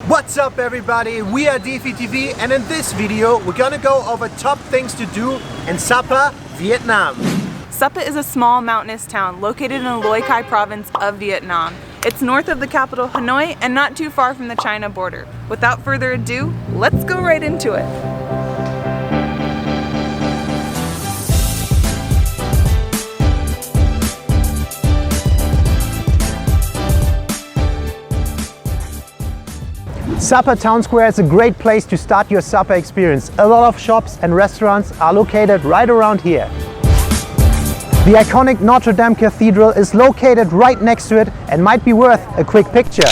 What's up everybody, we are DeFi TV and in this video we're gonna go over top things to do in Sapa, Vietnam. Sapa is a small mountainous town located in the Loi Khai province of Vietnam. It's north of the capital Hanoi and not too far from the China border. Without further ado, let's go right into it. Sapa Town Square is a great place to start your Sapa experience. A lot of shops and restaurants are located right around here. The iconic Notre Dame Cathedral is located right next to it and might be worth a quick picture.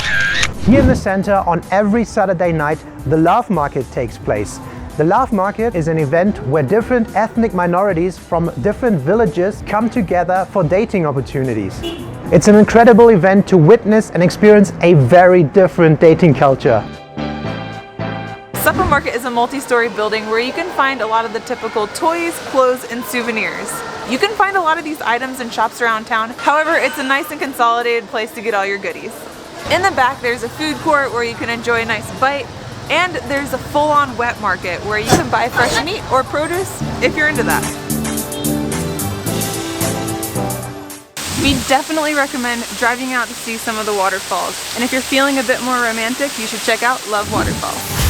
Here in the center, on every Saturday night, the Love Market takes place. The Love Market is an event where different ethnic minorities from different villages come together for dating opportunities. It's an incredible event to witness and experience a very different dating culture. Sapa Market is a multi-story building where you can find a lot of the typical toys, clothes, and souvenirs. You can find a lot of these items in shops around town. However, it's a nice and consolidated place to get all your goodies. In the back, there's a food court where you can enjoy a nice bite, and there's a full-on wet market where you can buy fresh meat or produce if you're into that. We definitely recommend driving out to see some of the waterfalls, and if you're feeling a bit more romantic, you should check out Love Waterfalls.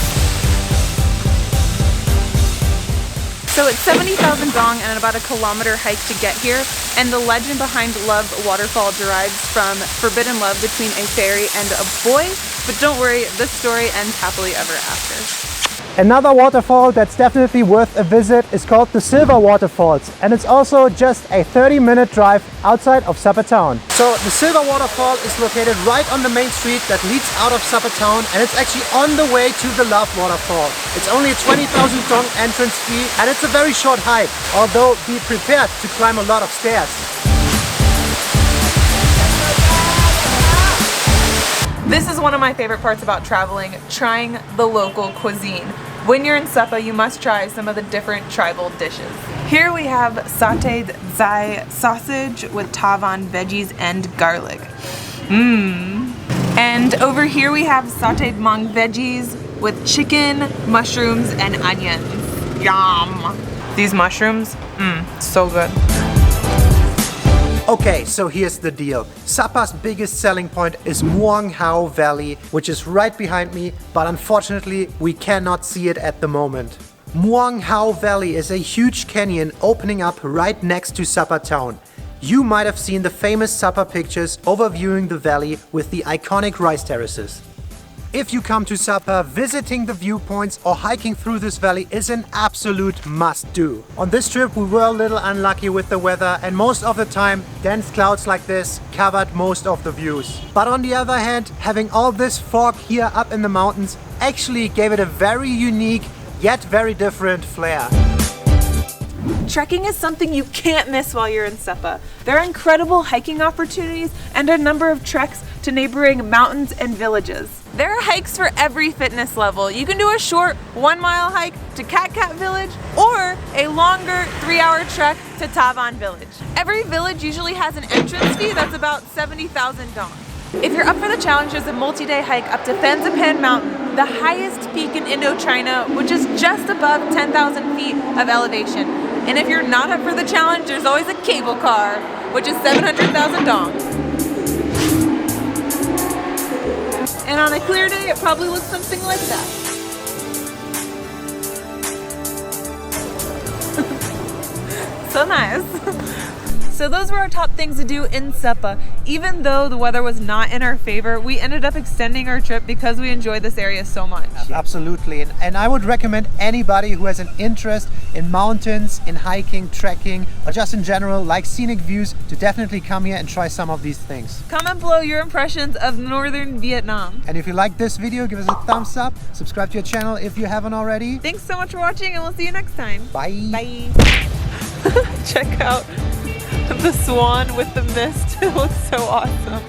So it's 70,000 dong and about a kilometer hike to get here, and the legend behind Love Waterfall derives from forbidden love between a fairy and a boy, but don't worry, this story ends happily ever after. Another waterfall that's definitely worth a visit is called the Silver Waterfalls, and it's also just a 30-minute drive outside of Sapa town. So the Silver Waterfall is located right on the main street that leads out of Sapa town, and it's actually on the way to the Love Waterfall. It's only a 20,000 dong entrance fee and it's a very short hike, although be prepared to climb a lot of stairs. This is one of my favorite parts about traveling, trying the local cuisine. When you're in Sapa, you must try some of the different tribal dishes. Here we have sauteed zai sausage with tavan veggies and garlic. And over here we have sauteed mang veggies with chicken, mushrooms, and onions. Yum! These mushrooms, so good. Okay, so here's the deal. Sapa's biggest selling point is Huang Valley, which is right behind me, but unfortunately we cannot see it at the moment. Huang Valley is a huge canyon opening up right next to Sapa town. You might have seen the famous Sapa pictures overviewing the valley with the iconic rice terraces. If you come to Sapa, visiting the viewpoints or hiking through this valley is an absolute must-do. On this trip we were a little unlucky with the weather, and most of the time dense clouds like this covered most of the views. But on the other hand, having all this fog here up in the mountains actually gave it a very unique yet very different flair. Trekking is something you can't miss while you're in Sapa. There are incredible hiking opportunities and a number of treks to neighboring mountains and villages. There are hikes for every fitness level. You can do a short 1-mile hike to Cat Village or a longer 3-hour trek to Tavan Village. Every village usually has an entrance fee that's about 70,000 dong. If you're up for the challenge, there's a multi-day hike up to Fansipan Mountain, the highest peak in Indochina, which is just above 10,000 feet of elevation. And if you're not up for the challenge, there's always a cable car, which is 700,000 dong. And on a clear day, it probably looks something like that. So nice. So those were our top things to do in Sapa. Even though the weather was not in our favor, we ended up extending our trip because we enjoyed this area so much. Absolutely, and I would recommend anybody who has an interest in mountains, in hiking, trekking, or just in general like scenic views to definitely come here and try some of these things. Comment below your impressions of northern Vietnam. And if you like this video, give us a thumbs up, subscribe to your channel if you haven't already. Thanks so much for watching, and we'll see you next time. Bye. Bye. Check out the swan with the mist. It looks so awesome.